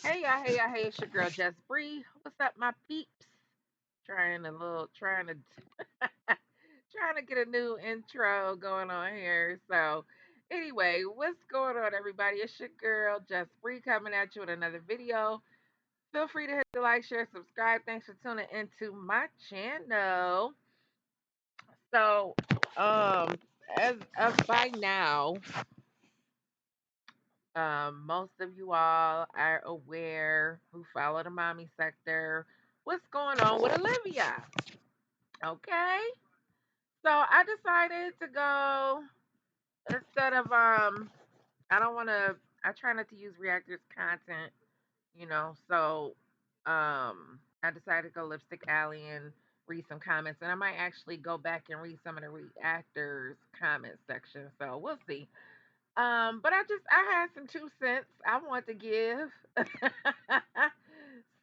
Hey, it's your girl Jess Bree. What's up, my peeps? Trying to trying to get a new intro going on here. So, anyway, what's going on, everybody? It's your girl Jess Bree coming at you with another video. Feel free to hit the like, share, subscribe. Thanks for tuning into my channel. So, um, as by now, most of you all are aware who follow the mommy sector. What's going on with Olivia? Okay. So I decided to go instead of I don't wanna I try not to use reactors content, so I decided to go Lipstick Alley and read some comments, and I might actually go back and read some of the reactors comment section. So we'll see. But I had some 2 cents I want to give.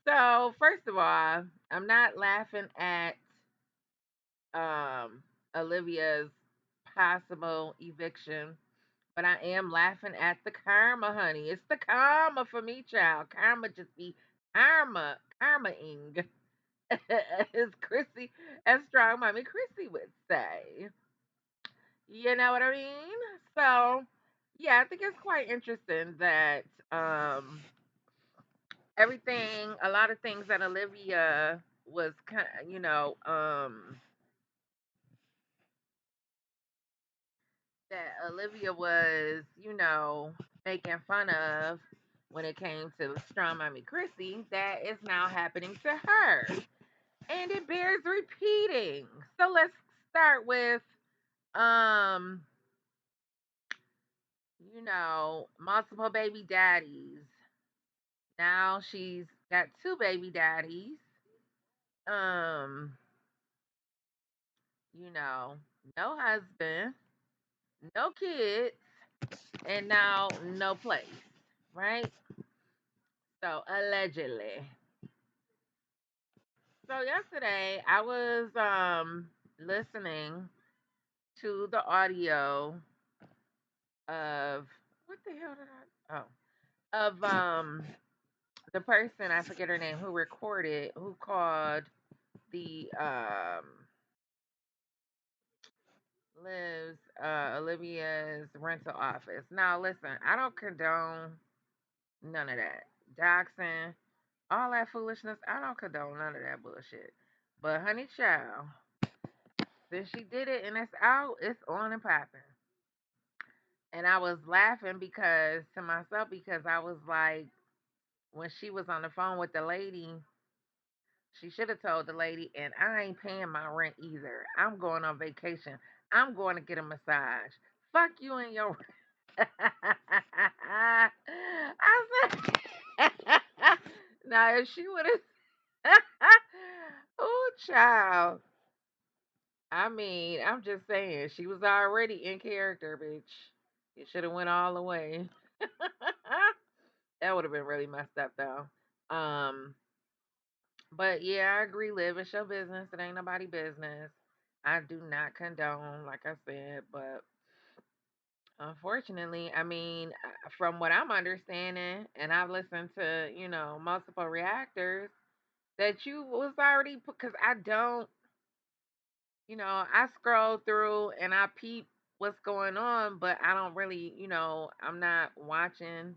So first of all, I'm not laughing at Olivia's possible eviction, but I am laughing at the karma, honey. It's the karma for me, child. Karma just be karmaing, as Chrissy, as strong mommy Chrissy would say. You know what I mean? So, yeah, I think it's quite interesting that a lot of things that Olivia was kind, that Olivia was, making fun of when it came to Strong Mommy Chrissy, that is now happening to her. And it bears repeating. So let's start with um, multiple baby daddies. Now she's got two baby daddies. Um, no husband, no kids, and now no place, right? So allegedly. So yesterday I was listening to the audio of what the hell did I of the person, I forget her name, who called the lives Olivia's rental office. Now listen, I don't condone none of that. Doxing, all that foolishness, I don't condone none of that bullshit. But honey child, since she did it and it's out, it's on and popping. And I was laughing because to myself because I was like, when she was on the phone with the lady, she should have told the lady, and I ain't paying my rent either. I'm going on vacation. I'm going to get a massage. Fuck you and your I said, now if she would have, oh child. I mean, I'm just saying, she was already in character, bitch. You should have went all the way. That would have been really messed up though. Um, but yeah, I agree. Live, it's your business. It ain't nobody business. I do not condone, like I said, but unfortunately, I mean, from what I'm understanding, and I've listened to, multiple reactors, that you was already because I don't, I scroll through and I peep what's going on, but I don't really, I'm not watching.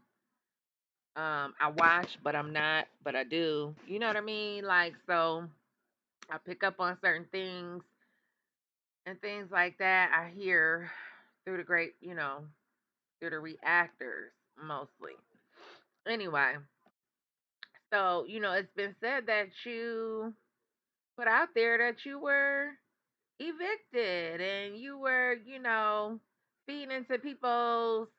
I watch, but I'm not, but I do. You know what I mean? Like, so I pick up on certain things and things like that. I hear through the great, through the reactors mostly. Anyway, so, it's been said that you put out there that you were evicted and you were, feeding into people's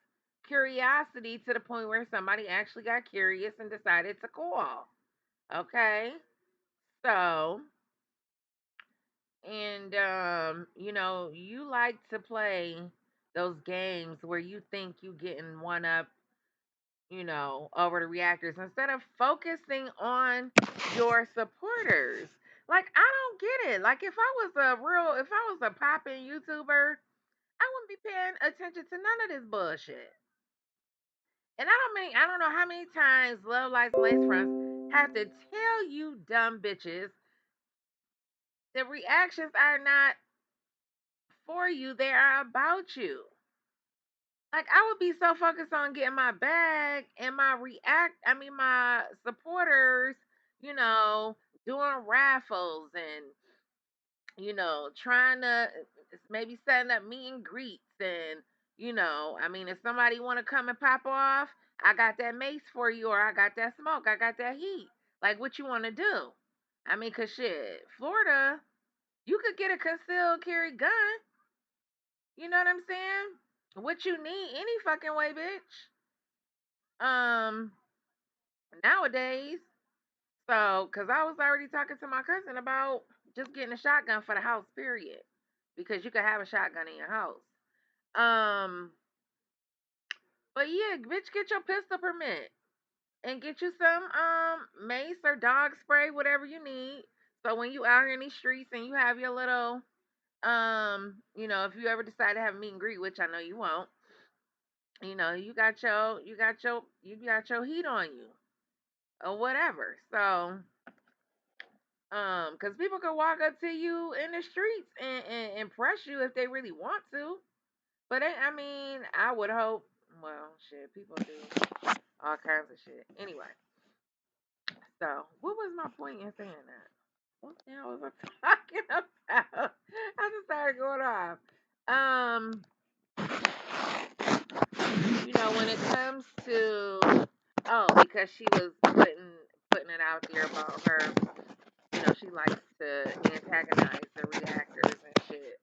curiosity to the point where somebody actually got curious and decided to call. Okay. So, and you like to play those games where you think you getting one up, over the reactors instead of focusing on your supporters. Like I don't get it. Like if I was a popping YouTuber, I wouldn't be paying attention to none of this bullshit. And I don't know how many times Love Lies Lace Fronts have to tell you dumb bitches the reactions are not for you, they are about you. Like I would be so focused on getting my bag and my supporters, you know, doing raffles and trying to maybe setting up meet and greets and if somebody want to come and pop off, I got that mace for you, or I got that smoke, I got that heat. Like what you want to do? Cause shit, Florida, you could get a concealed carry gun. You know what I'm saying? What you need any fucking way, bitch. Um, Nowadays. So, cause I was already talking to my cousin about just getting a shotgun for the house, period. Because you could have a shotgun in your house. Um, but yeah, bitch, get your pistol permit and get you some mace or dog spray, whatever you need. So when you out here in these streets and you have your little if you ever decide to have a meet and greet, which I know you won't, you got your heat on you or whatever. So because people could walk up to you in the streets and impress you if they really want to. But I would hope. Well, shit, people do all kinds of shit. Anyway, so what was my point in saying that? What the hell was I talking about? I just started going off. Um, when it comes to because she was putting it out there about her. She likes to antagonize the reactors and shit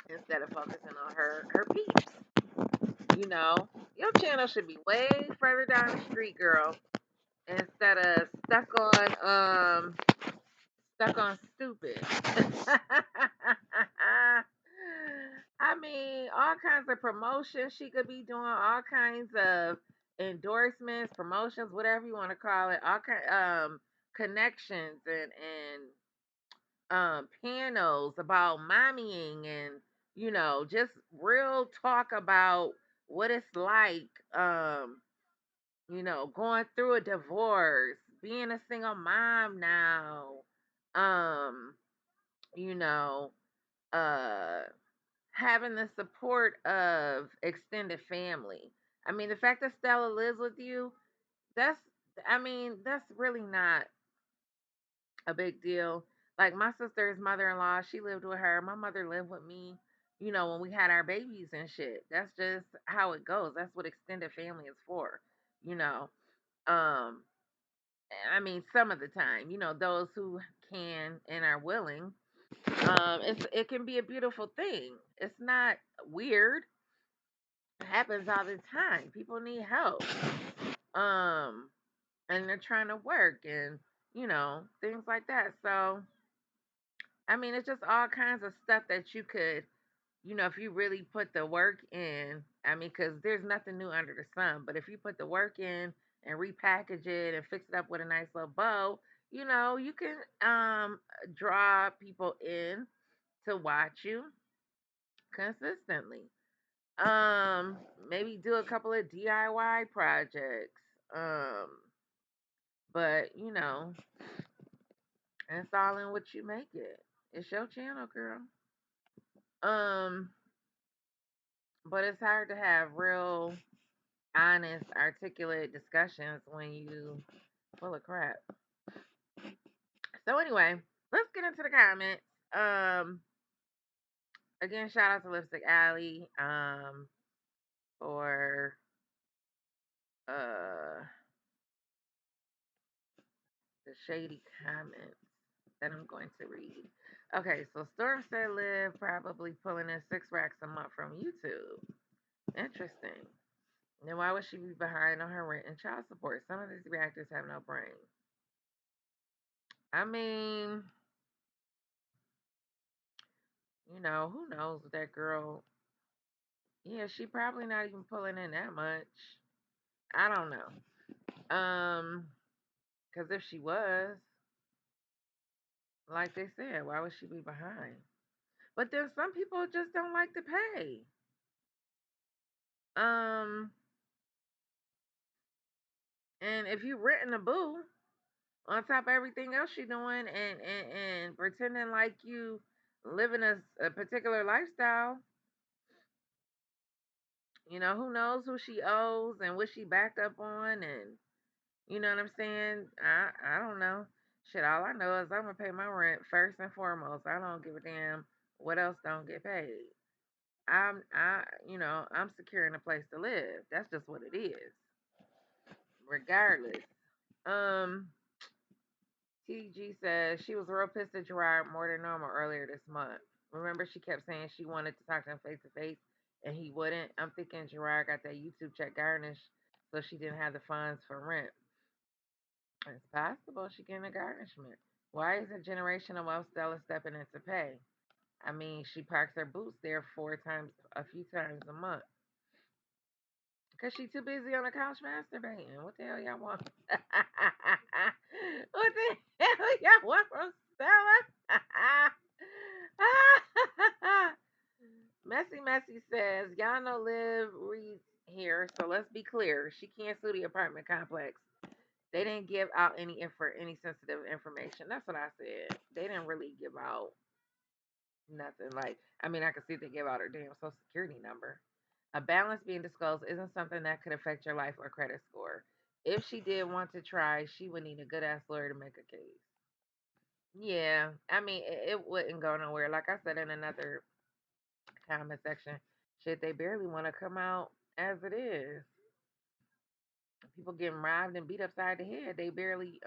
instead of focusing on her peeps. Your channel should be way further down the street, girl, instead of stuck on stupid. All kinds of promotions she could be doing, all kinds of endorsements, promotions, whatever you want to call it, all kind connections and panels about mommying and just real talk about what it's like going through a divorce, being a single mom now, um you know uh having the support of extended family. The fact that Stella lives with you, that's that's really not a big deal. Like my sister's mother-in-law, she lived with her. My mother lived with me, when we had our babies and shit. That's just how it goes. That's what extended family is for. You know. Um some of the time, those who can and are willing. It can be a beautiful thing. It's not weird. It happens all the time. People need help. Um and they're trying to work and things like that. So it's just all kinds of stuff that you could, if you really put the work in. Because there's nothing new under the sun. But if you put the work in and repackage it and fix it up with a nice little bow, you can draw people in to watch you consistently. Maybe do a couple of DIY projects. Um, but it's all in what you make it. It's your channel, girl. Um, but it's hard to have real, honest, articulate discussions when you full of crap. So anyway, let's get into the comments. Um, Again, shout out to Lipstick Alley. For the shady comments that I'm going to read. Okay, so Storm said Liv probably pulling in 6 racks a month from YouTube. Interesting. Then why would she be behind on her rent and child support? Some of these reactors have no brain. I mean, who knows what that girl. Yeah, she probably not even pulling in that much. I don't know. Because if she was, like they said, why would she be behind? But then some people just don't like to pay. Um, And if you renting a boo on top of everything else you're doing and pretending like you living a particular lifestyle, who knows who she owes and what she backed up on, and you know what I'm saying? I don't know. Shit, all I know is I'm gonna pay my rent first and foremost. I don't give a damn what else don't get paid. I'm securing a place to live. That's just what it is, regardless. Um, TG says she was real pissed at Jerrod more than normal earlier this month. Remember, she kept saying she wanted to talk to him face to face, and he wouldn't. I'm thinking Jerrod got that YouTube check garnished, so she didn't have the funds for rent. It's possible she getting a garnishment. Why is a generational wealth Stella stepping in to pay? I mean, she parks her boots there a few times a month. Because she too busy on the couch masturbating. What the hell y'all want? What the hell y'all want from Stella? Messy says, y'all know Liv reads here, so let's be clear. She can't sue the apartment complex. They didn't give out any sensitive information. That's what I said. They didn't really give out nothing. Like, I mean, I could see they give out her damn social security number. A balance being disclosed isn't something that could affect your life or credit score. If she did want to try, she would need a good ass lawyer to make a case. Yeah, I mean, it wouldn't go nowhere. Like I said in another comment section, shit, they barely want to come out as it is. People getting robbed and beat upside the head. They barely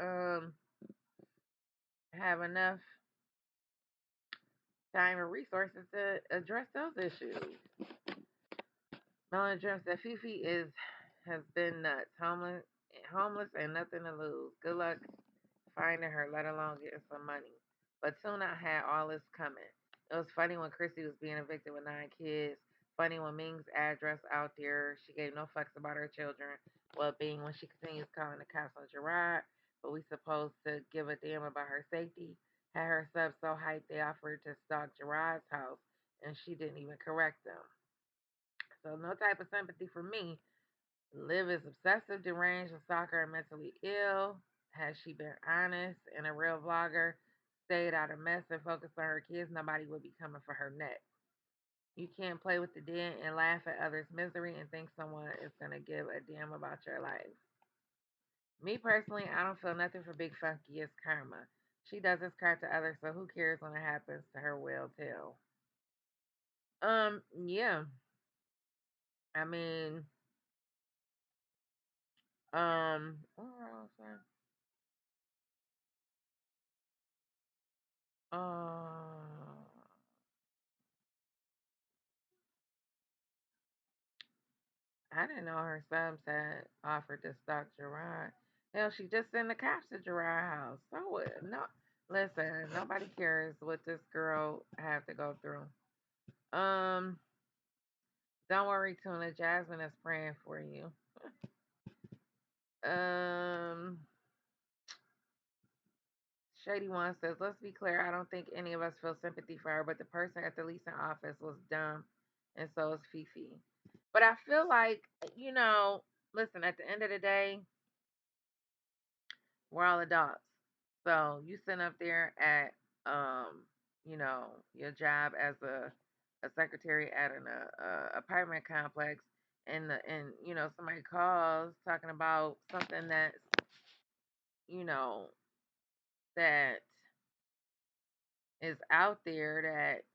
have enough time and resources to address those issues. Melanie Dreams that FeFe has been nuts, homeless and nothing to lose. Good luck finding her, let alone getting some money. But Tuna had all this coming. It was funny when Chrissy was being evicted with 9 kids. Funny when Ming's address out there. She gave no fucks about her children. Well being when she continues calling the cops on Jerrod. But we supposed to give a damn about her safety. Had her sub so hyped they offered to stalk Jerrod's house and she didn't even correct them. So no type of sympathy for me. Liv is obsessive, deranged, a stalker, and mentally ill. Has she been honest and a real vlogger, stayed out of mess and focused on her kids, nobody would be coming for her neck. You can't play with the dead and laugh at others' misery and think someone is gonna give a damn about your life. Me personally, I don't feel nothing for Big Funky. It's karma. She does this crap to others, so who cares when it happens to her? Will tell. Yeah. I mean, what was I saying? I didn't know her subs had offered to stalk Jerrod. Hell, she just sent the cops to Jerrod's house. So what? No, listen, nobody cares what this girl have to go through. Um, don't worry, Tuna. Jasmine is praying for you. Um, Shady One says, let's be clear. I don't think any of us feel sympathy for her, but the person at the leasing office was dumb, and so is FeFe. But I feel like, listen, at the end of the day, we're all adults. So you sitting up there at your job as a secretary at an apartment complex, and somebody calls talking about something that's you know that is out there that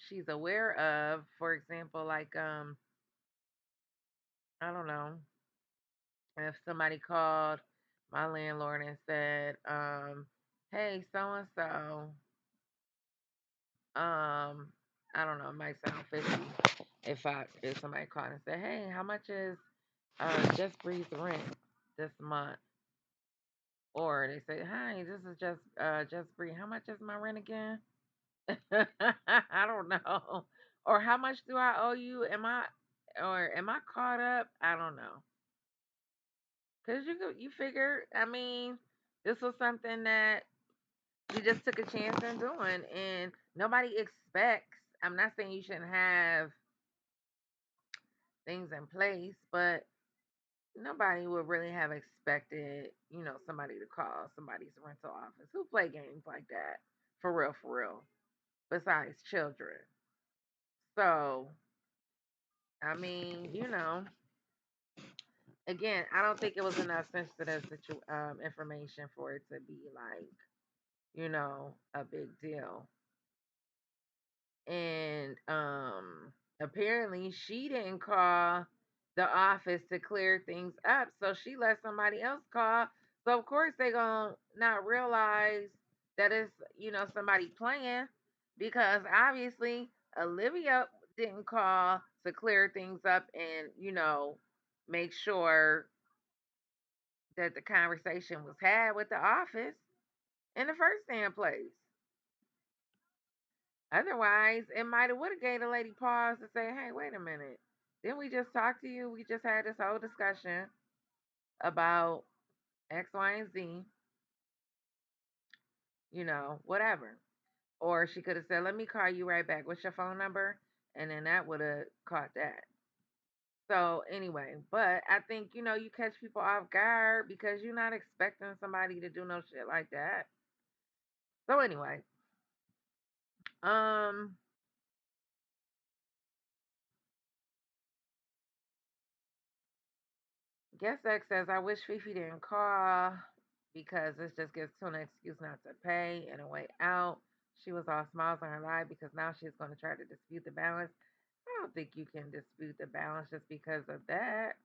she's aware of. For example, like I don't know, if somebody called my landlord and said, hey, so and so, I don't know, it might sound fishy if somebody called and said, hey, how much is Just Breathe rent this month? Or they say, hi, this is Just Breathe. How much is my rent again? I don't know. Or how much do I owe you? Am I caught up? I don't know. Cause you figure, I mean, this was something that you just took a chance in doing, and nobody expects. I'm not saying you shouldn't have things in place, but nobody would really have expected, somebody to call somebody's rental office who play games like that. For real. Besides children. So, I mean, again, I don't think it was enough sensitive information for it to be like, a big deal. And apparently she didn't call the office to clear things up, so she let somebody else call. So of course they gonna not realize that it's somebody playing, because obviously Olivia didn't call to clear things up and make sure that the conversation was had with the office in the first damn place. Otherwise, it might have would have gave the lady pause to say, "Hey, wait a minute. Didn't we just talk to you? We just had this whole discussion about X, Y, and Z. Whatever." Or she could have said, "Let me call you right back. What's your phone number?" And then that would have caught that. So anyway, but I think you catch people off guard because you're not expecting somebody to do no shit like that. So anyway, um, Guest X says, "I wish FeFe didn't call because this just gives Tuna an excuse not to pay and a way out. She was all smiles on her life because now she's going to try to dispute the balance. I don't think you can dispute the balance just because of that.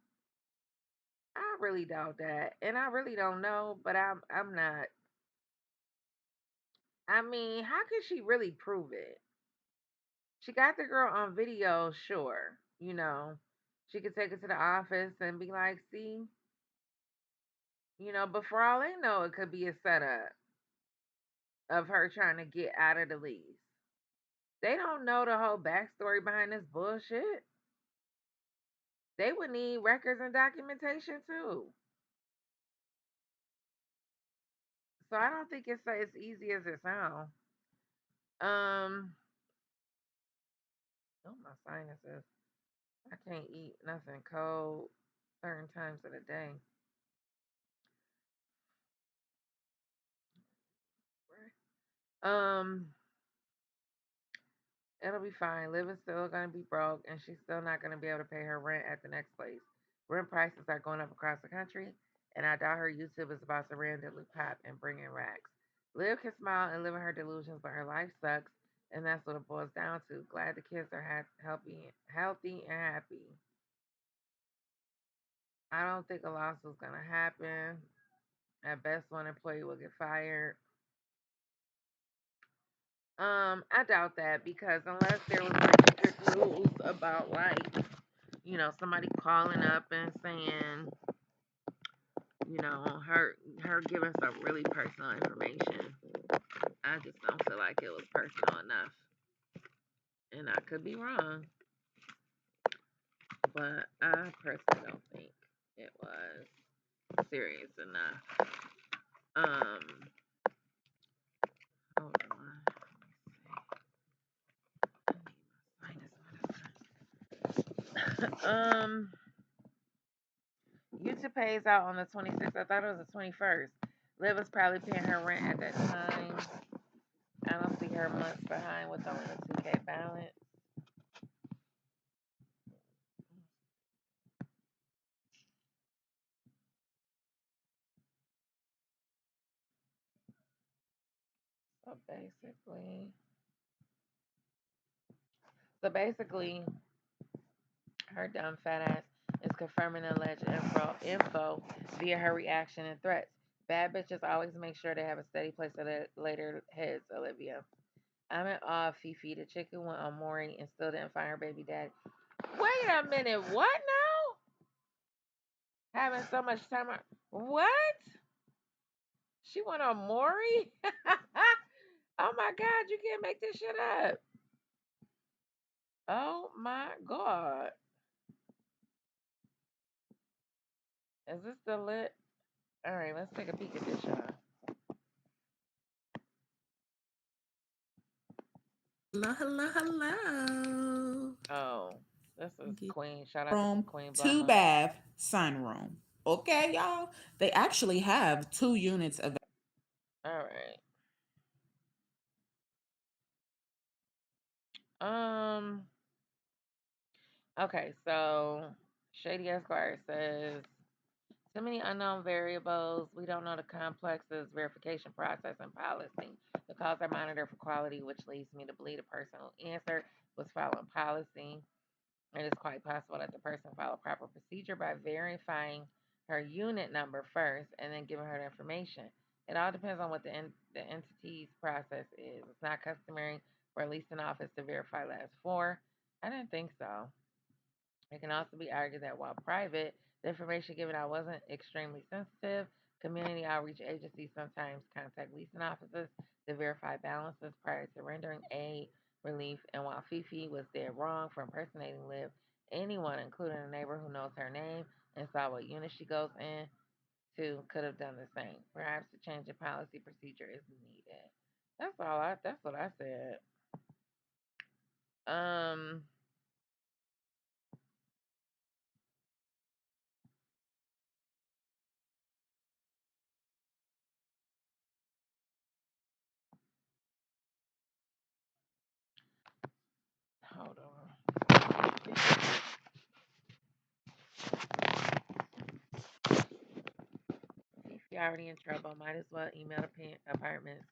I really doubt that, and I really don't know. But I'm not. I mean, how could she really prove it? She got the girl on video, sure. She could take it to the office and be like, see, but for all they know, it could be a setup of her trying to get out of the lease. They don't know the whole backstory behind this bullshit. They would need records and documentation too. So I don't think it's as easy as it sounds. Um, oh my sinuses. I can't eat nothing cold certain times of the day. Um, It'll be fine. Liv is still gonna be broke, and she's still not gonna be able to pay her rent at the next place. Rent prices are going up across the country, and I doubt her YouTube is about to randomly pop and bring in racks. Liv can smile and live in her delusions, but her life sucks, and that's what it boils down to. Glad the kids are healthy, and happy. I don't think a lawsuit's gonna happen. At best, one employee will get fired. I doubt that because unless there was like strict rules about like somebody calling up and saying, her giving some really personal information. I just don't feel like it was personal enough. And I could be wrong, but I personally don't think it was serious enough. Um, hold on. YouTube pays out on the 26th. I thought it was the 21st. Liv was probably paying her rent at that time. I don't see her months behind with only a 2K balance. So basically, her dumb fat ass is confirming alleged info via her reaction and threats. Bad bitches always make sure they have a steady place to lay their heads, Olivia. I'm in awe of FeFe. The chicken went on Maury and still didn't find her baby daddy. Wait a minute, what now? Having so much time. What? She went on Maury? Oh my God, you can't make this shit up. Oh my God. Is this the lit? All right, let's take a peek at this, y'all. Hello, hello, hello. Oh, this is Get Queen. Shout out to room, Queen two Blackman. bath, sunroom. Okay, y'all. They actually have 2 units available. All right. Um. Okay. So Shady Esquire says too many unknown variables. We don't know the complexes, verification process, and policy. The calls are monitored for quality, which leads me to believe the person who answered was following policy. It is quite possible that the person followed proper procedure by verifying her unit number first and then giving her the information. It all depends on what the entity's process is. It's not customary for a leasing office to verify last four. I didn't think so. It can also be argued that while private, the information given out wasn't extremely sensitive. Community outreach agencies sometimes contact leasing offices to verify balances prior to rendering aid, relief, and while FeFe was dead wrong for impersonating Liv, anyone, including a neighbor who knows her name and saw what unit she goes in to, could have done the same. Perhaps a change in policy procedure is needed. That's what I said. Um Hold on. If you're already in trouble, might as well email the apartments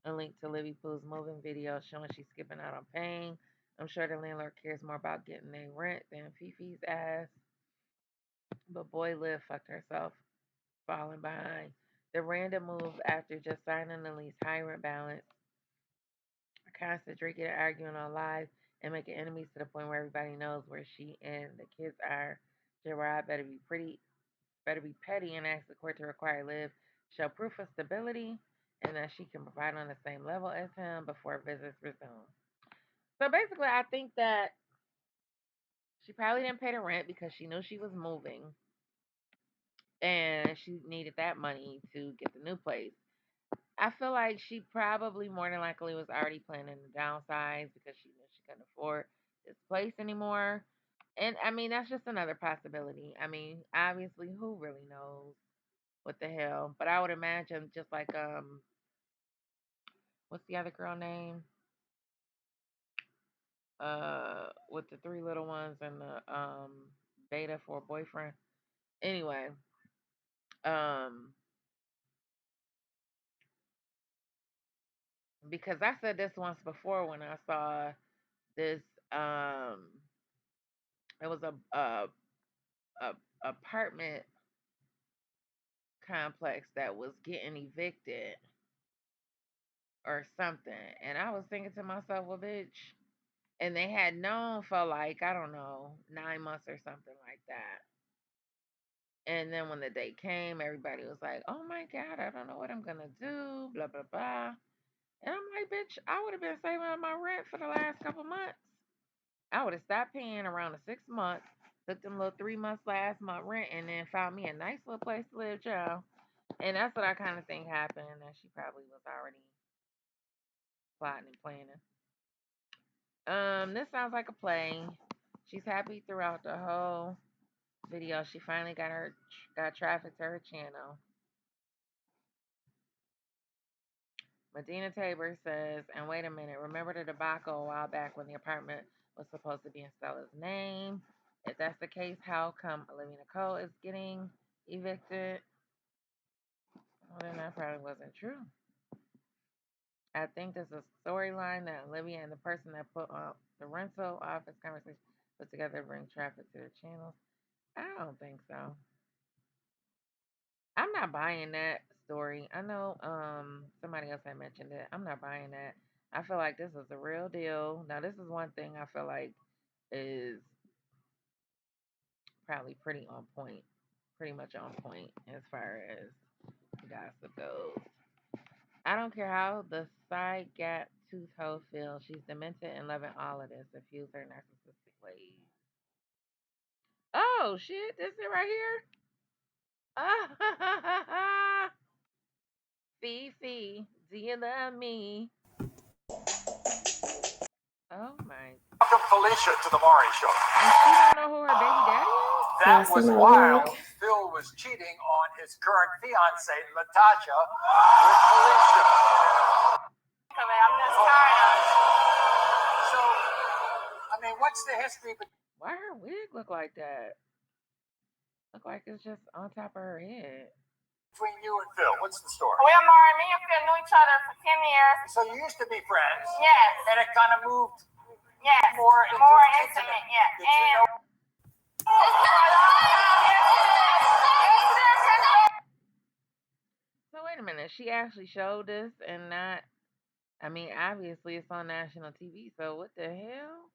a link to Livy Pooh's moving video showing she's skipping out on paying. I'm sure the landlord cares more about getting their rent than FeFe's ass. But boy, Liv fucked herself, falling behind. The random move after just signing the lease, high rent balance, constant drinking and arguing on live, and making enemies to the point where everybody knows where she and the kids are. Jerrod better be petty and ask the court to require Liv show proof of stability and that she can provide on the same level as him before visits resume. So basically, I think that she probably didn't pay the rent because she knew she was moving and she needed that money to get the new place. I feel like she probably more than likely was already planning to downsize because she knew she couldn't afford this place anymore. And I mean, that's just another possibility. I mean, obviously, who really knows what the hell? But I would imagine just like what's the other girl name? With the three little ones and the beta for a boyfriend. Anyway, um, because I said this once before when I saw this it was a apartment complex that was getting evicted or something, and I was thinking to myself, well, bitch, and they had known for like I don't know 9 months or something like that. And then when the day came, everybody was like, "Oh my God, I don't know what I'm gonna do." Blah blah blah. And I'm like, "Bitch, I would have been saving up my rent for the last couple months. I would have stopped paying around the 6 months, took them little 3 months last month rent, and then found me a nice little place to live, child." And that's what I kind of think happened. And she probably was already plotting and planning. This sounds like a play. She's happy throughout the whole video. She finally got traffic to her channel. Medina Tabor says, and wait a minute, remember the debacle a while back when the apartment was supposed to be in Stella's name? If that's the case, how come Olivia Nicole is getting evicted? Well, then that probably wasn't true. I think there's a storyline that Olivia and the person that put the rental office conversation put together to bring traffic to the channels. I don't think so. I'm not buying that story. I know somebody else had mentioned it. I'm not buying that. I feel like this is the real deal. Now this is one thing I feel like is probably pretty on point. Pretty much on point as far as gossip goes. I don't care how the side gap tooth hoe feels. She's demented and loving all of this. Diffuse her narcissistic ways. Oh shit, this it right here? Ah, FeFe, do you love me? Oh my. Welcome Felicia to the Maury Show. And she don't know who her baby daddy is? That was while Phil was cheating on his current fiance, Latasha, with Felicia. I'm just tired. So, I mean, what's the history Why her wig look like that? Look like it's just on top of her head. between you and Phil? What's the story? Well, Mari, me and Phil knew each other for 10 years. So you used to be friends? Yes. And it kind of moved more intimate, yeah. Did you know? So wait a minute, she actually showed this and not. I mean, obviously it's on national TV. So what the hell?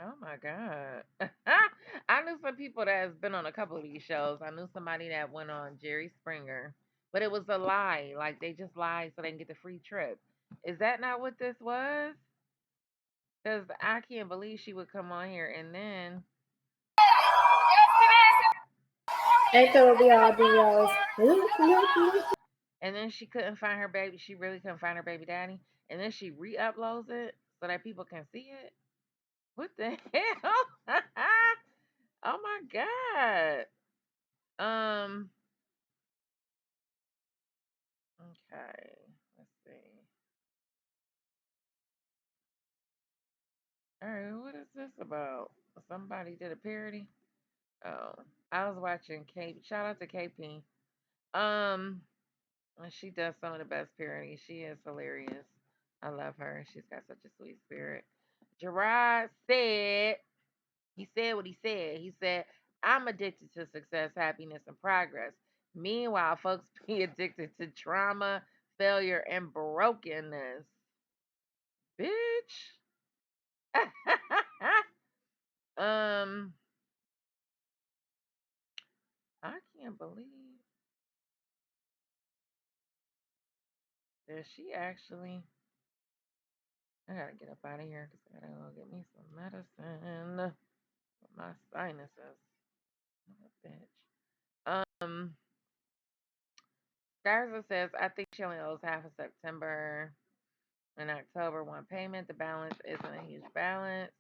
Oh my god! I knew some people that has been on a couple of these shows. I knew somebody that went on Jerry Springer, but it was a lie. Like they just lied so they can get the free trip. Is that not what this was? Because I can't believe she would come on here and then Ain't there will be all videos. and then she couldn't find her baby. She really couldn't find her baby daddy, and then she re-uploads it so that people can see it. What the hell? Oh my god. Um. Okay. Let's see. All right. What is this about? Somebody did a parody. Oh, I was watching K. Shout out to KP. Um. She does some of the best parodies. She is hilarious. I love her. She's got such a sweet spirit. Jerrod said, he said what he said. He said, I'm addicted to success, happiness, and progress. Meanwhile, folks be addicted to trauma, failure, and brokenness. Bitch. um, I can't believe that she actually. I gotta get up out of here because I gotta go get me some medicine for my sinuses. Bitch. Garza says, I think she only owes half of September and October one payment. The balance isn't a huge balance.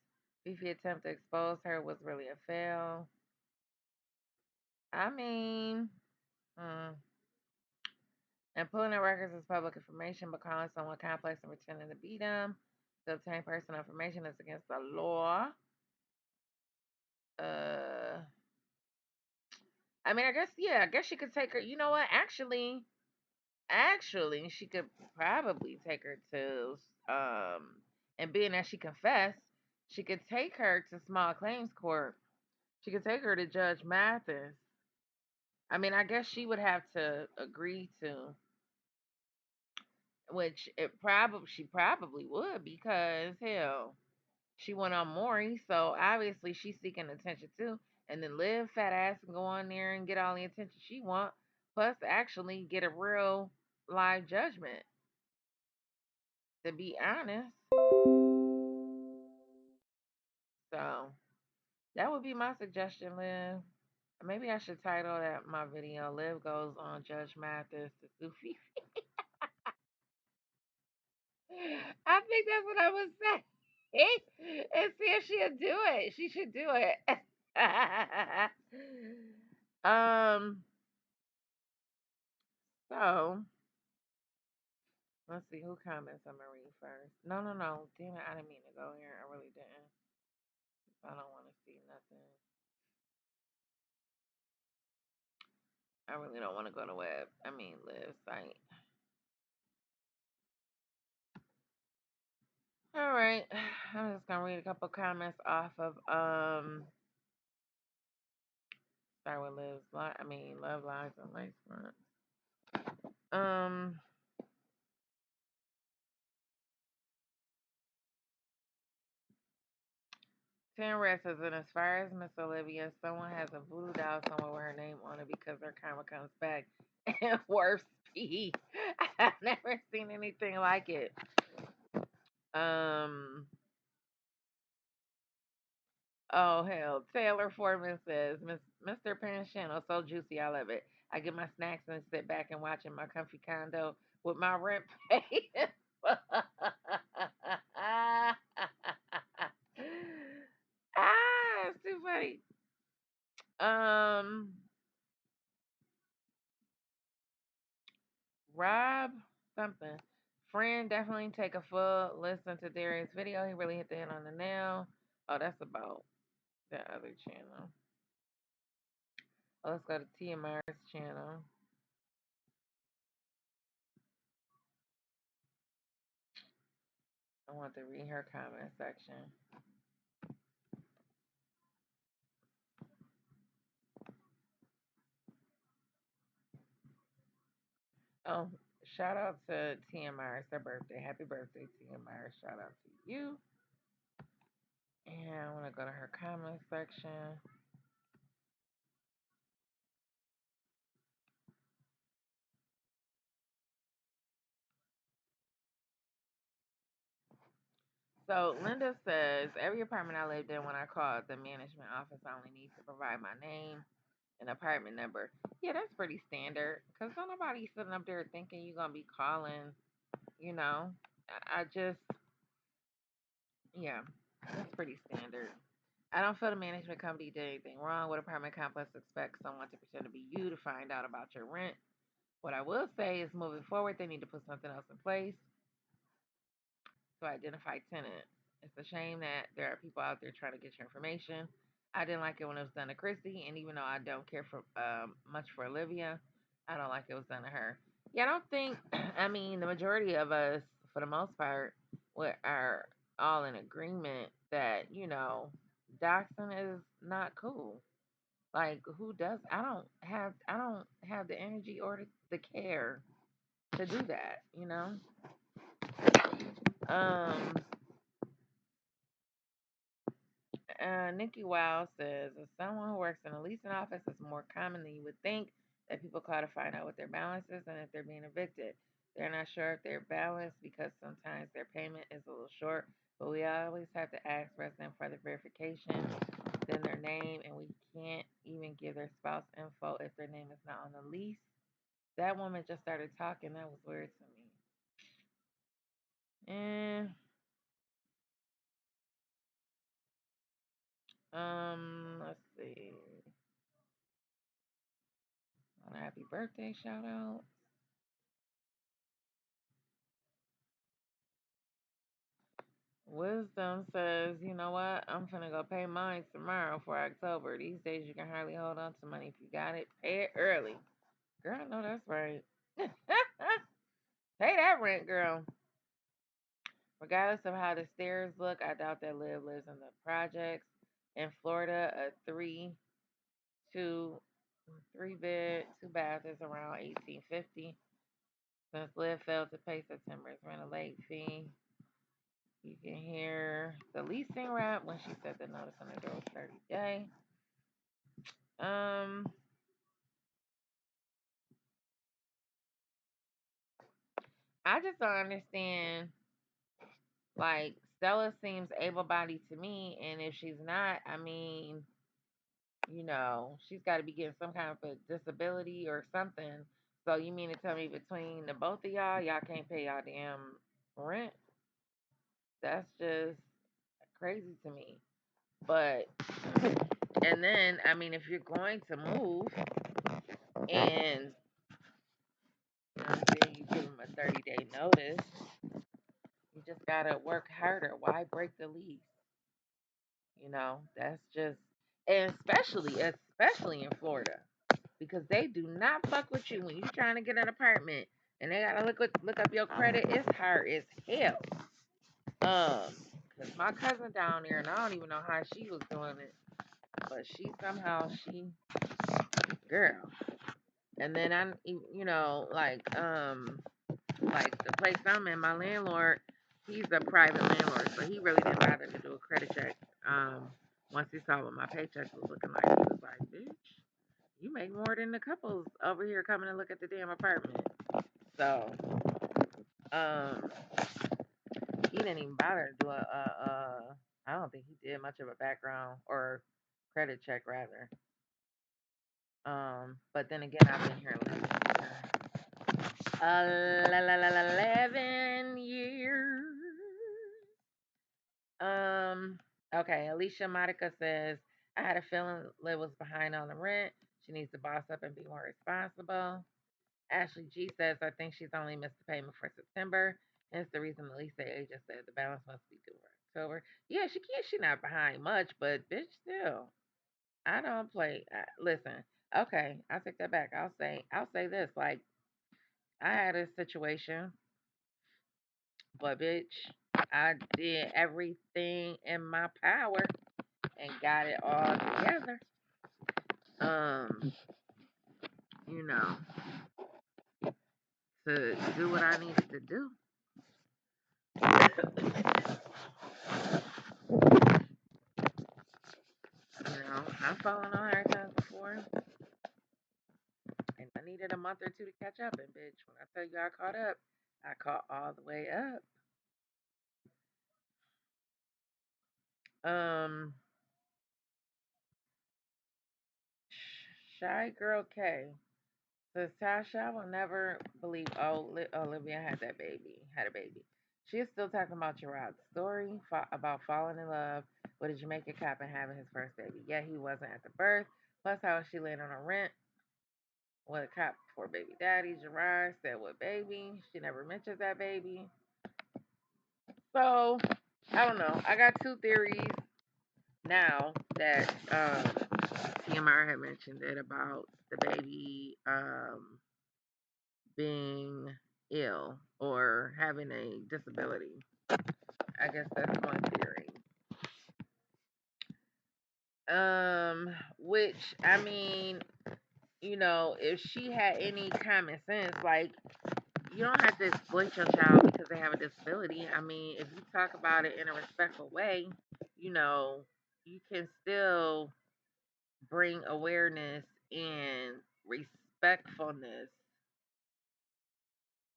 FeFe attempt to expose her was really a fail. I mean, hmm. And pulling the records is public information, but calling someone complex and pretending to be them to obtain personal information is against the law. Uh, I mean, I guess she could take her. You know what? Actually, she could probably take her to, and being that she confessed, she could take her to small claims court. She could take her to Judge Mathis. I mean, I guess she would have to agree to, which she probably would because hell, she went on Maury, so obviously she's seeking attention too. And then live fat ass and go on there and get all the attention she want, plus actually get a real live judgment. To be honest, so that would be my suggestion, Liv. Maybe I should title that my video "Liv Goes on Judge Mathis to Sufi." I think that's what I would say. And see if she'll do it. She should do it. um. So let's see who comments I'm gonna read first. No, no, no. Damn it! I didn't mean to go here. I really didn't. I don't want to see nothing. I really don't want to go to web. I mean, live site. All right. I'm just gonna read a couple comments off of start with Liv's Love Lies and Lakefront. Um Ten Red says, and as far as Miss Olivia, someone has a voodoo doll somewhere with her name on it because her karma comes back at warp speed. I've never seen anything like it. Um Oh hell, Taylor Foreman says, Mr. Panchano, so juicy, I love it. I get my snacks and sit back and watch in my comfy condo with my rent paid. Um, Rob something. Friend, definitely take a full listen to Darius' video. He really hit the head on the nail. Oh, that's about the other channel. Oh, let's go to TMR's channel. I want to read her comment section. Oh, shout out to TMR. It's her birthday. Happy birthday, TMR. Shout out to you. And I want to go to her comment section. So Linda says, every apartment I lived in when I called the management office, I only need to provide my name and apartment number. Yeah, that's pretty standard. Because don't nobody sitting up there thinking you're going to be calling, you know. I just, yeah, that's pretty standard. I don't feel the management company did anything wrong. What apartment complex expects someone to pretend to be you to find out about your rent? What I will say is moving forward, they need to put something else in place to identify tenant. It's a shame that there are people out there trying to get your information. I didn't like it when it was done to Christy, and even though I don't care for much for Olivia, I don't like it was done to her. Yeah, I don't think. I mean, the majority of us, for the most part, are all in agreement that doxing is not cool. Like, who does? I don't have the energy or the care to do that. Um, Nikki Wow says, as someone who works in a leasing office, it's more common than you would think that people call to find out what their balance is and if they're being evicted. They're not sure if they're balanced because sometimes their payment is a little short, but we always have to ask residents for the verification, then their name, and we can't even give their spouse info if their name is not on the lease. That woman just started talking. That was weird to me. And let's see. On a happy birthday shout out. Wisdom says, you know what? I'm finna go pay mine tomorrow for October. These days you can hardly hold on to money. If you got it, pay it early. Girl, I know that's right. Pay that rent, girl. Regardless of how the stairs look, I doubt that Liv lives in the projects. In Florida, a two, three bed, two bath is around 1850. Since Liv failed to pay September's rental late fee, you can hear the leasing rep when she said the notice on the door was 30 day. Um, I just don't understand. Like, Stella seems able bodied to me, and if she's not, I mean, she's got to be getting some kind of a disability or something. So you mean to tell me between the both of y'all can't pay y'all damn rent? That's just crazy to me. But and then I mean, if you're going to move and I'm saying you give them a 30-day notice, you just gotta work harder. Why break the lease? That's just, and especially in Florida, because they do not fuck with you when you're trying to get an apartment, and they gotta look up your credit. It's hard as hell. Cause my cousin down there, and I don't even know how she was doing it, but she girl. And then like the place I'm in, my landlord, he's a private landlord, so he really didn't bother to do a credit check. Once he saw what my paycheck was looking like, he was like, "Bitch, you make more than the couples over here coming to look at the damn apartment." So, um, he didn't even bother to do I don't think he did much of a background or credit check rather. But then again, I've been here 11 years. Okay, Alicia Monica says, I had a feeling Liv was behind on the rent. She needs to boss up and be more responsible. Ashley G says, I think she's only missed the payment for September. And it's the reason the lease agent said the balance must be due for October. Yeah, she can't. She not behind much, but bitch, still, I don't play. Listen, okay, I take that back. I'll say this. Like, I had a situation, but bitch, I did everything in my power and got it all together. Um, you know, to do what I needed to do. I've fallen on hard times before, and I needed a month or two to catch up. And bitch, when I tell you I caught up, I caught all the way up. Um, Shy Girl K says Tasha will never believe. Oh, Olivia had a baby. She is still talking about Jerrod's story about falling in love with a Jamaican cop and having his first baby. Yeah, he wasn't at the birth. Plus, how she laid on a rent with a cop for baby daddy. Jerrod said what baby. She never mentions that baby. So I don't know. I got two theories now that TMR had mentioned it about the baby being ill or having a disability. I guess that's one theory. Which I mean, if she had any common sense, like you don't have to exploit your child because they have a disability. I mean, if you talk about it in a respectful way, you know, you can still bring awareness and respectfulness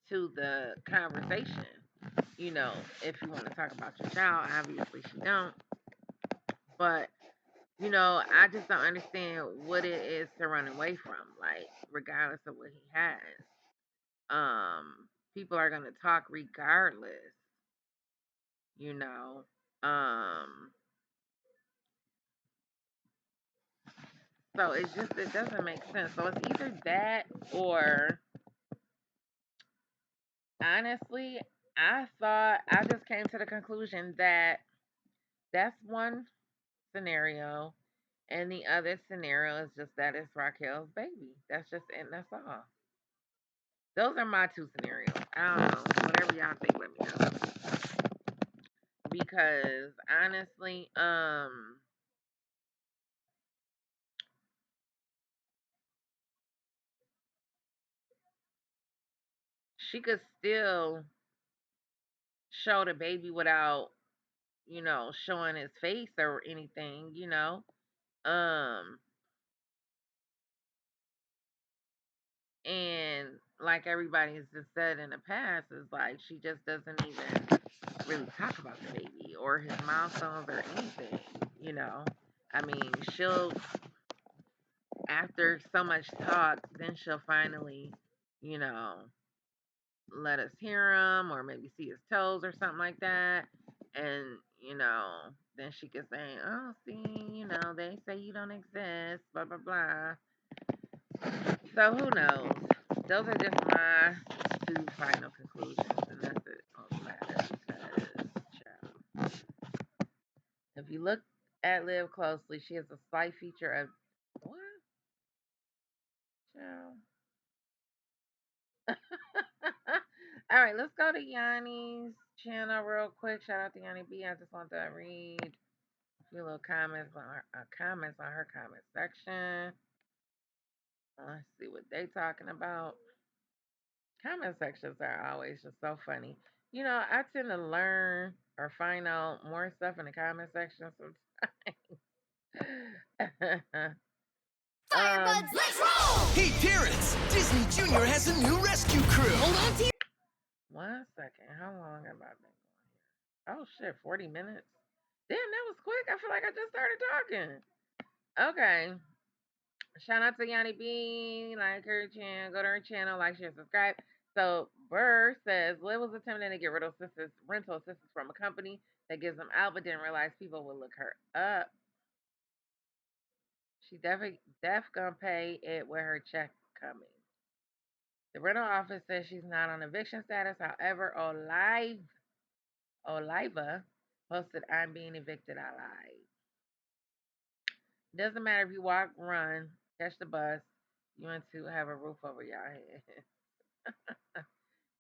to the conversation. If you want to talk about your child, obviously she don't. But I just don't understand what it is to run away from. Like, regardless of what he has, people are gonna talk regardless. You know, um, so it doesn't make sense. So it's either that or honestly, I just came to the conclusion that that's one scenario, and the other scenario is just that it's Raquel's baby. That's just it. That's all. Those are my two scenarios. I don't know. Whatever y'all think, let me know. Because honestly, she could still show the baby without, showing his face or anything. Um, and like everybody's just said in the past, is like she just doesn't even really talk about the baby or his milestones or anything. You know, I mean, she'll after so much talk, then she'll finally, you know, let us hear him or maybe see his toes or something like that, and then she could say, "Oh, see, they say you don't exist, blah blah blah." So who knows? Those are just my two final conclusions, and that's it on the matter. Because, child, if you look at Liv closely, she has a slight feature of what? Child. All right, let's go to Yanni's channel real quick. Shout out to Yanni B. I just want to read a few little comments on her comment section. Let's see what they talking about. Comment sections are always just so funny. I tend to learn or find out more stuff in the comment section sometimes. Firebuds, let's roll! Hey, parents! Disney Junior has a new rescue crew. Hold on to 1 second. How long have I been going here? Oh shit, 40 minutes. Damn, that was quick. I feel like I just started talking. Okay. Shout out to Yanni B. Like her channel. Go to her channel. Like, share, subscribe. So Burr says Liv was attempting to get rental assistance from a company that gives them out, but didn't realize people would look her up. She def gonna pay it with her check coming. The rental office says she's not on eviction status. However, Oliva posted, "I'm being evicted. I lied." Doesn't matter if you walk, run, catch the bus. You and two have a roof over your head.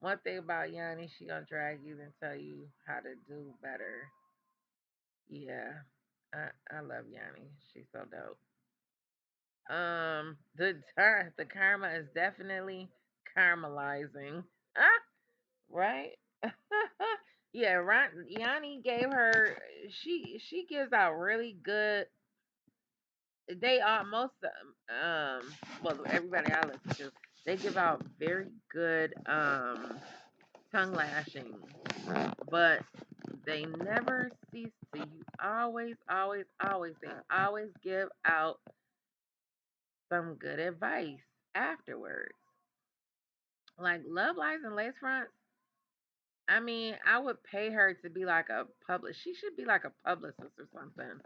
One thing about Yanni, she gonna drag you and tell you how to do better. Yeah, I love Yanni. She's so dope. The karma is definitely caramelizing. Ah, right? Yeah, Yanni gave her. She gives out really good. They are most well, everybody I listen to, they give out very good tongue lashing, but they never cease to. You always, always, always, they always give out some good advice afterwards. Like love lies and lace fronts. I mean, I would pay her to be like a public. She should be like a publicist or something.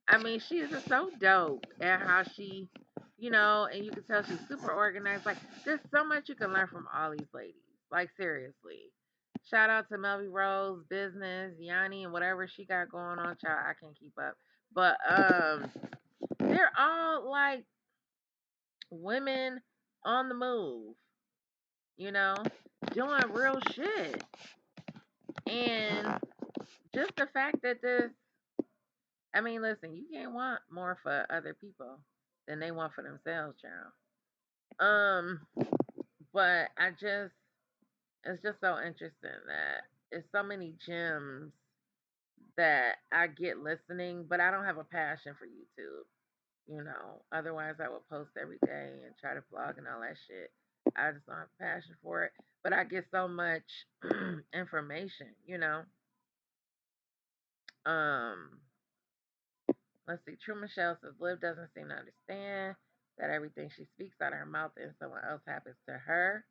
I mean, she is just so dope at how she, and you can tell she's super organized. Like, there's so much you can learn from all these ladies. Like, seriously. Shout out to Melvie Rose, Business, Yanni, and whatever she got going on. Child, I can't keep up. But they're all like women on the move, you know, doing real shit. And just the fact that I mean, listen, you can't want more for other people than they want for themselves, child. Um, but it's just so interesting that it's so many gems that I get listening, but I don't have a passion for YouTube. Otherwise I would post every day and try to vlog and all that shit. I just don't have a passion for it. But I get so much information, Um, let's see. True Michelle says Liv doesn't seem to understand that everything she speaks out of her mouth and someone else happens to her.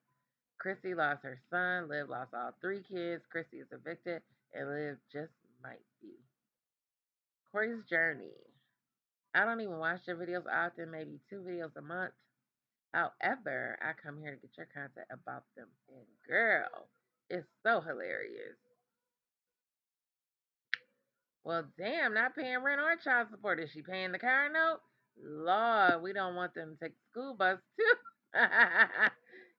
Chrissy lost her son. Liv lost all three kids. Chrissy is evicted, and Liv just might be. Corey's journey. I don't even watch your videos often, maybe 2 videos a month. However, I come here to get your content about them. And girl, it's so hilarious. Well, damn, not paying rent or child support. Is she paying the car note? Lord, we don't want them to take the school bus too.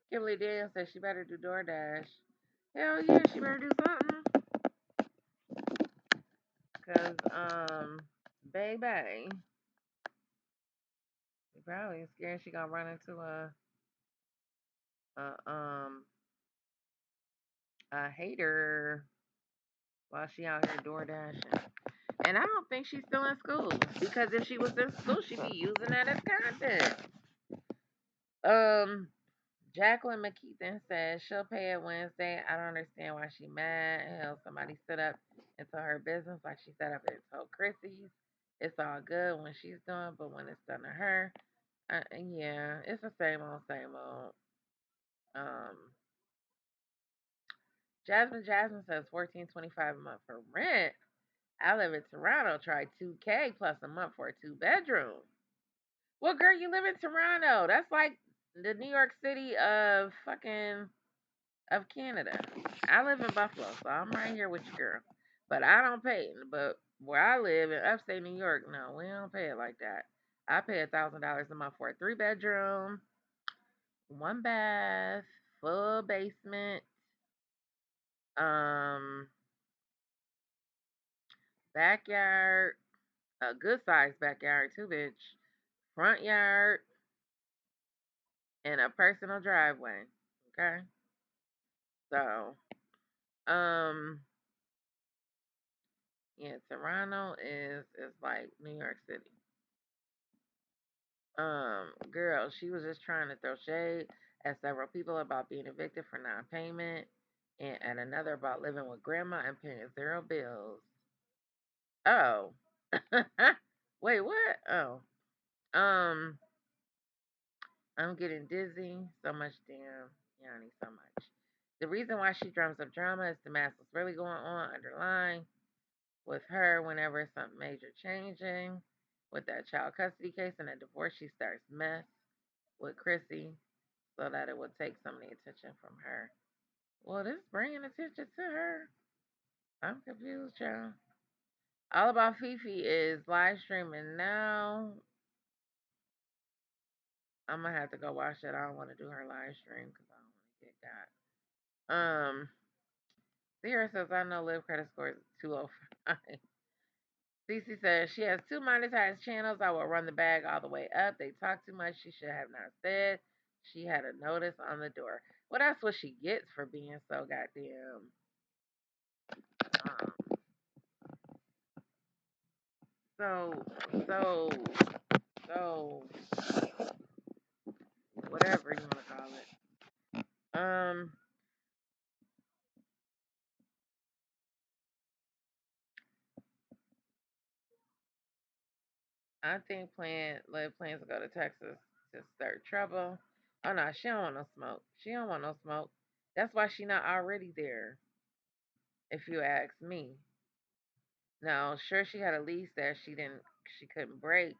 Kimberly Daniels says she better do DoorDash. Hell yeah, she better do something. Cause baby, she probably is scared she gonna run into a a hater while she out here door dashing. And I don't think she's still in school because if she was in school, she'd be using that as content. Um, Jacqueline McKeithen says she'll pay it Wednesday. I don't understand why she mad. Hell, somebody stood up and told her business like she set up and told Chrissy's. It's all good when she's done, but when it's done to her, yeah, it's the same old, same old. Um, Jasmine says 14.25 a month for rent. I live in Toronto. Try 2K plus a month for a 2 bedroom. Well, girl, you live in Toronto. That's like the New York City of Canada. I live in Buffalo, so I'm right here with you, girl. But I don't pay. But where I live in upstate New York, no, we don't pay it like that. I pay $1,000 a month for a 3 bedroom, 1 bath, full basement, um, backyard, a good sized backyard too, bitch. Front yard and a personal driveway. Okay, so yeah, Toronto is like New York City. Girl, she was just trying to throw shade at several people about being evicted for non-payment, and at another about living with grandma and paying 0 bills. Oh, wait, what? Oh, um, I'm getting dizzy. So much damn, Yanni, so much. The reason why she drums up drama is the mask what's really going on underlying with her whenever something major changing. with that child custody case and a divorce. She starts mess with Chrissy so that it would take some of the attention from her. Well, this bringing attention to her. I'm confused, y'all. All About FeFe is live streaming now. I'm gonna have to go watch it. I don't want to do her live stream because I don't want to get got. Sierra says I know Live credit score is 205. Cece says she has 2 monetized channels. I will run the bag all the way up. They talk too much. She should have not said. She had a notice on the door. Well, that's what she gets for being so goddamn. Um, so, so, so, whatever you want to call it. I think Liv plans to go to Texas to start trouble. Oh no, she don't want no smoke. She don't want no smoke. That's why she not already there. If you ask me. Now, sure she had a lease that she couldn't break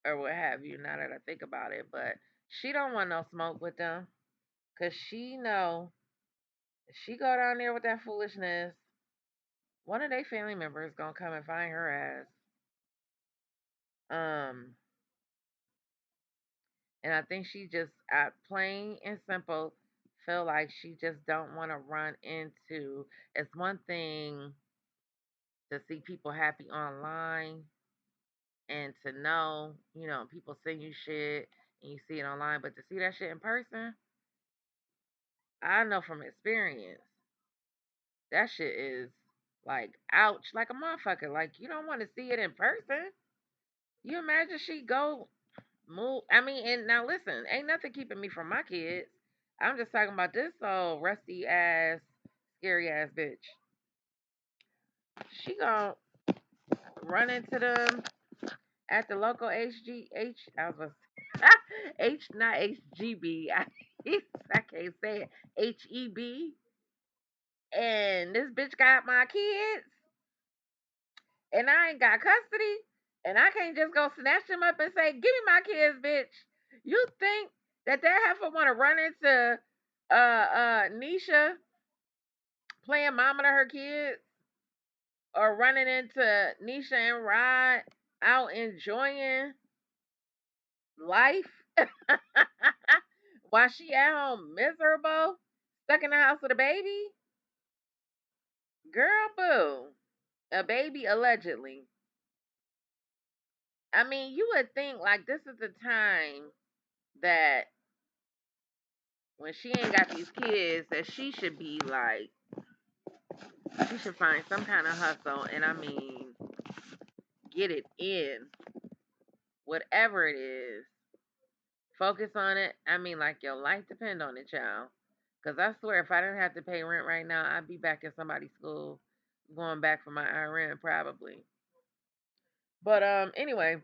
or what have you. Now that I think about it, but she don't want no smoke with them, cause she know if she go down there with that foolishness, one of their family members gonna come and find her ass. Um, and I think she just, plain and simple, feel like she just don't want to run into. It's one thing to see people happy online and to know, people send you shit and you see it online, but to see that shit in person, I know from experience, that shit is like ouch, like a motherfucker. Like you don't want to see it in person. You imagine she go move. I mean, and now listen, ain't nothing keeping me from my kids. I'm just talking about this old rusty ass, scary ass bitch. She gonna run into them at the local HGH. I was H not HGB. I can't say it. HEB. And this bitch got my kids, and I ain't got custody, and I can't just go snatch them up and say, "Give me my kids, bitch." You think that heifer want to run into Nisha playing mama to her kids, or running into Nisha and Rod out enjoying life while she at home miserable, stuck in the house with a baby? Girl, boo. A baby allegedly. I mean, you would think like this is the time that when she ain't got these kids, that she should be like, she should find some kind of hustle, and I mean, get it in, whatever it is. Focus on it. I mean, like your life depend on it, child. Cause I swear, if I didn't have to pay rent right now, I'd be back in somebody's school, going back for my rent probably. But anyway,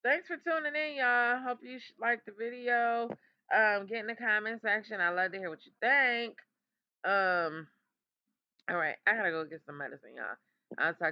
thanks for tuning in, y'all. Hope you liked the video. Get in the comment section. I love to hear what you think. All right, I gotta go get some medicine, y'all. I'll talk